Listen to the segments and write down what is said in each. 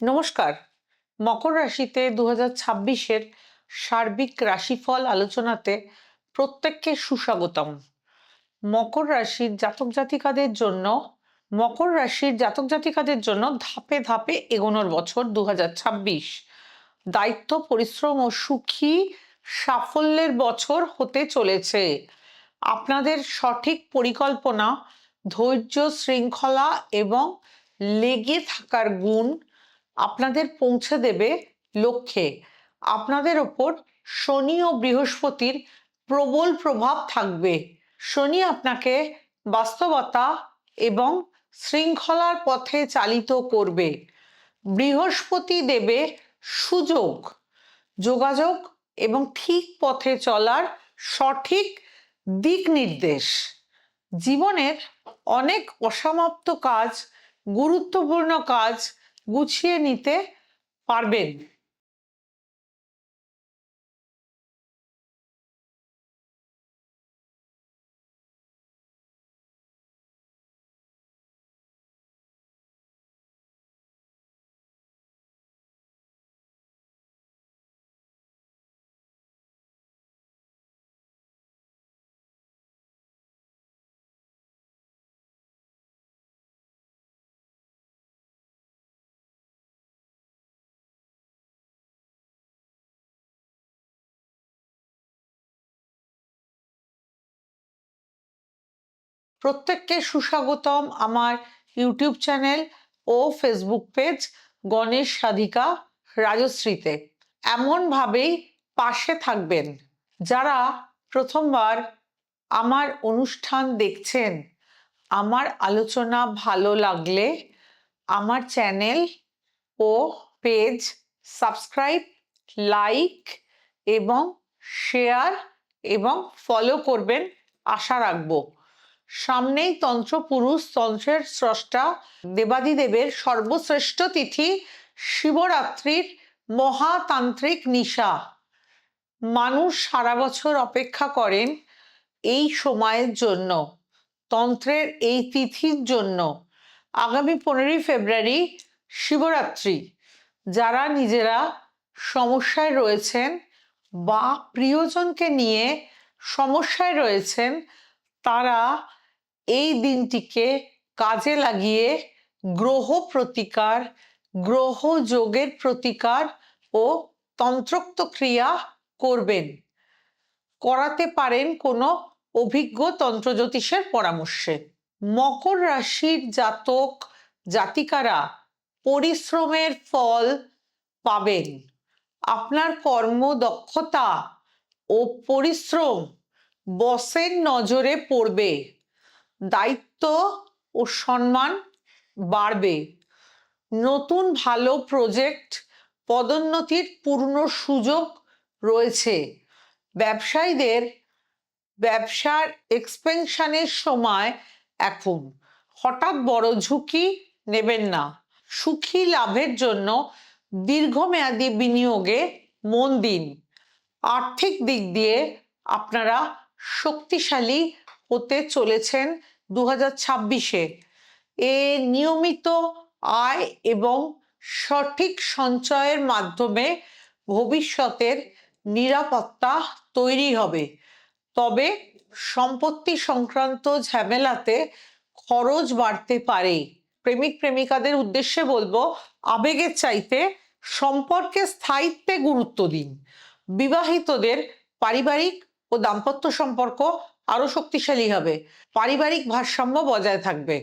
নমস্কার। মকর রাশিতে 2026-এর সার্বিক রাশিফল আলোচনাতে প্রত্যেককে সুস্বাগতম। মকর রাশির জাতক জাতিকাদের জন্য ধাপে ধাপে এগোনোর বছর 2026। দায়িত্ব, পরিশ্রম ও সুখী সাফল্যের বছর হতে চলেছে। আপনাদের সঠিক পরিকল্পনা, ধৈর্য, শৃঙ্খলা এবং লেগে থাকার গুণ আপনাদের পৌঁছে দেবে লক্ষ্যে। আপনাদের ওপর শনি ও বৃহস্পতির প্রবল প্রভাব থাকবে। শনি আপনাকে বাস্তবতা এবং শৃঙ্খলার পথে চালিত করবে। বৃহস্পতি দেবে সুযোগ, যোগাযোগ এবং ঠিক পথে চলার সঠিক দিক নির্দেশ। জীবনের অনেক অসমাপ্ত কাজ, গুরুত্বপূর্ণ কাজ গুছিয়ে নিতে পারবেন। প্রত্যেককে সুস্বাগতম আমার ইউটিউব চ্যানেল ও ফেসবুক পেজ গণেশ সাধিকা রাজশ্রীতে। এমনভাবেই পাশে থাকবেন। যারা প্রথমবার আমার অনুষ্ঠান দেখছেন, আমার আলোচনা ভালো লাগলে আমার চ্যানেল ও পেজ সাবস্ক্রাইব, লাইক এবং শেয়ার এবং ফলো করবেন আশা রাখব। সামনেই তন্ত্রপুরুষ, তন্ত্রের স্রষ্টা দেবাদিদেবের সর্বশ্রেষ্ঠ তিথি শিবরাত্রির মহাতান্ত্রিক নিশা। মানুষ সারা বছর অপেক্ষা করেন এই সময়ের জন্য, তন্ত্রের এই তিথির জন্য। আগামী 15ই ফেব্রুয়ারি শিবরাত্রি। যারা নিজেরা সমস্যায় রয়েছেন বা প্রিয়জনকে নিয়ে সমস্যায় রয়েছেন, তারা এই দিনটিকে কাজে লাগিয়ে গ্রহ প্রতিকার, গ্রহ যোগের প্রতিকার ও তন্ত্রোক্ত ক্রিয়া করবেন, করাতে পারেন কোনো অভিজ্ঞ তন্ত্রজ্যোতিষের পরামর্শে। মকর রাশির জাতক জাতিকারা পরিশ্রমের ফল পাবেন। আপনার কর্মদক্ষতা ও পরিশ্রম বসের নজরে পড়বে। দায়িত্ব ও সম্মান বাড়বে। নতুন ভালো প্রজেক্ট, পদোন্নতির পূর্ণ সুযোগ রয়েছে। ব্যবসায়ীদের ব্যবসার এক্সপেনশনের সময় এখন। হঠাৎ বড় ঝুঁকি নেবেন না। সুখী লাভের জন্য দীর্ঘমেয়াদী বিনিয়োগে মন দিন। আর্থিক দিক দিয়ে আপনারা শক্তিশালী হতে চলেছেন 2026-এ। নিয়মিত আয় এবং সঠিক সঞ্চয়ের মাধ্যমে ভবিষ্যতের নিরাপত্তা তৈরি হবে। তবে সম্পত্তি সংক্রান্ত ঝামেলাতে খরচ বাড়তে পারে। প্রেমিক প্রেমিকাদের উদ্দেশ্যে বলবো, আবেগের চাইতে সম্পর্কে স্থায়িত্বে গুরুত্ব দিন। বিবাহিতদের পারিবারিক ও দাম্পত্য সম্পর্ক আরো শক্তিশালী হবে। পারিবারিক ভারসাম্য বজায় থাকবে।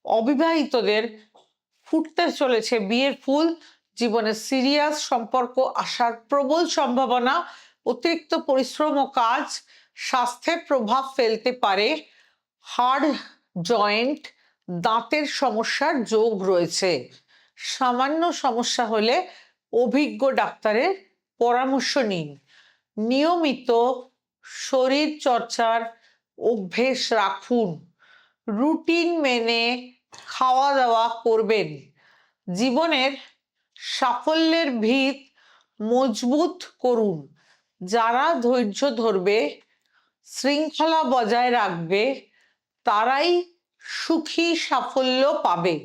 অবিবাহিতদের ফুটতে চলেছে বিয়ের ফুল। জীবনে সিরিয়াস সম্পর্ক আসার প্রবল সম্ভাবনা। অতিরিক্ত পরিশ্রম ও কাজ স্বাস্থ্যে প্রভাব ফেলতে পারে। হাড়, জয়েন্ট, দাঁতের সমস্যার যোগ রয়েছে। সামান্য সমস্যা হলে অভিজ্ঞ ডাক্তারের পরামর্শ নিন। নিয়মিত শরীর চর্চার অভ্যেস রাখুন। রুটিন মেনে খাওয়া দাওয়া করবেন। জীবনের সাফল্যের ভিত মজবুত করুন। যারা ধৈর্য ধরবে, শৃঙ্খলা বজায় রাখবে, তারাই সুখী সাফল্য পাবে।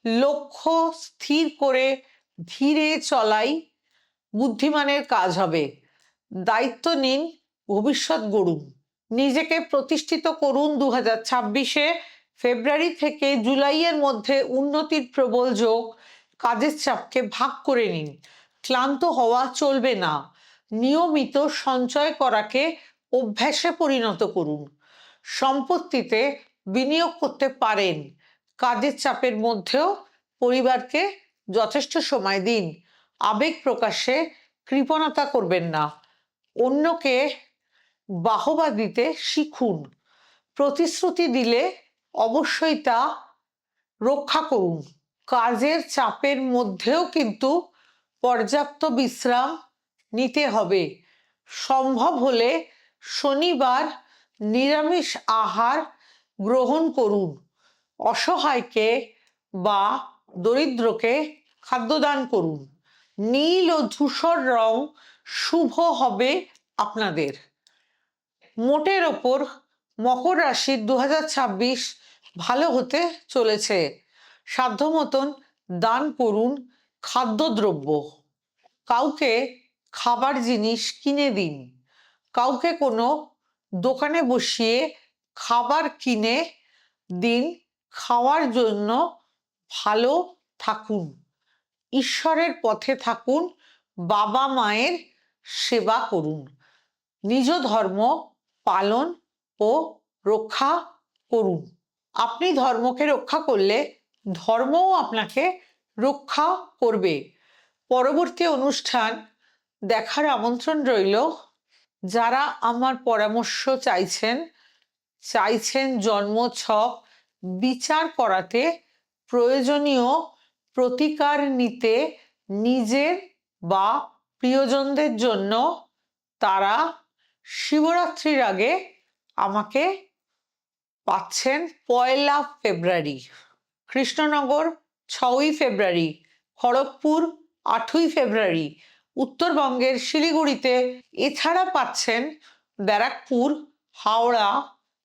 লক্ষ্য স্থির করে ধীরে চলাই বুদ্ধিমানের কাজ হবে। দায়িত্ব নিন, ভবিষ্যৎ গড়ুন। নিজেকে প্রতিষ্ঠিত করুন। 2026-এ ফেব্রুয়ারি থেকে জুলাইয়ের মধ্যে উন্নতির প্রবল যোগ। কাজের চাপকে ভাগ করে নিন। ক্লান্ত হওয়া চলবে না। নিয়মিত সঞ্চয় করাকে অভ্যাসে পরিণত করুন। সম্পত্তিতে বিনিয়োগ করতে পারেন। কাজের চাপের মধ্যেও পরিবারকে যথেষ্ট সময় দিন। আবেগ প্রকাশে কৃপণতা করবেন না। অন্যকে বাহবা দিতে শিখুন। প্রতিশ্রুতি দিলে অবশ্যই তা রক্ষা করুন। কাজের চাপের মধ্যেও কিন্তু পর্যাপ্ত বিশ্রাম নিতে হবে। সম্ভব হলে শনিবার নিরামিষ আহার গ্রহণ করুন। অসহায়কে বা দরিদ্রকে খাদ্যদান করুন। নীল ও ধূসর রং শুভ হবে আপনাদের। মোটের ওপর মকর রাশির 2026 ভালো হতে চলেছে। সাধ্য মতন দান করুন খাদ্যদ্রব্য। কাউকে খাবার জিনিস কিনে দিন। কাউকে কোনো দোকানে বসিয়ে খাবার কিনে দিন। খাওয়ার জন্য ভালো থাকুন। ঈশ্বরের পথে থাকুন। বাবা মায়ের সেবা করুন। নিজ ধর্ম পালন ও রক্ষা করুন। আপনি ধর্মকে রক্ষা করলে ধর্মও আপনাকে রক্ষা করবে। পরবর্তী অনুষ্ঠান দেখার আমন্ত্রণ রইল। যারা আমার পরামর্শ চাইছেন জন্মছক বিচার করাতে, প্রয়োজনীয় প্রতিকার নিতে নিজের বা প্রিয়জনদের জন্য, তারা শিবরাত্রির আগে আমাকে পাচ্ছেন 1 ফেব্রুয়ারি, কৃষ্ণনগর 6 ফেব্রুয়ারি, খড়গপুর 8 ফেব্রুয়ারি, উত্তরবঙ্গের শিলিগুড়িতে। এছাড়া পাচ্ছেন ব্যারাকপুর, হাওড়া,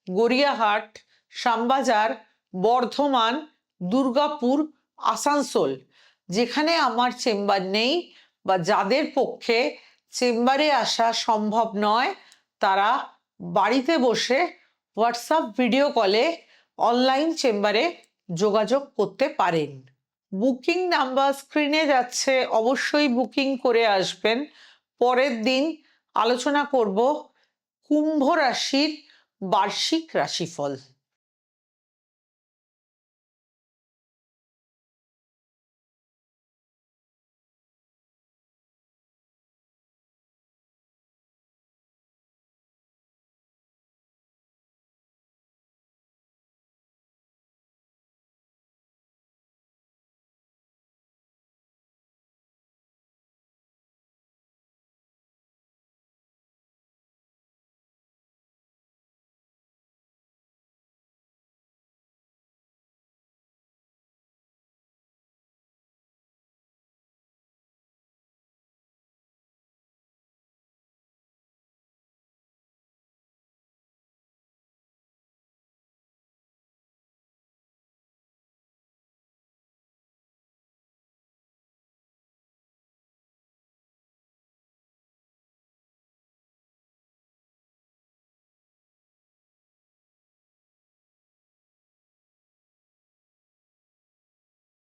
গড়িয়াহাট, শ্যামবাজার, বর্ধমান, দুর্গাপুর, আসানসোল। যেখানে আমার চেম্বার নেই বা যাদের পক্ষে চেম্বারে আসা সম্ভব নয়, তারা বাড়িতে বসে হোয়াটসঅ্যাপ ভিডিও কলে অনলাইন চেম্বারে যোগাযোগ করতে পারেন। বুকিং নাম্বার স্ক্রিনে যাচ্ছে, অবশ্যই বুকিং করে আসবেন। পরের দিন আলোচনা করব কুম্ভ রাশির বার্ষিক রাশিফল।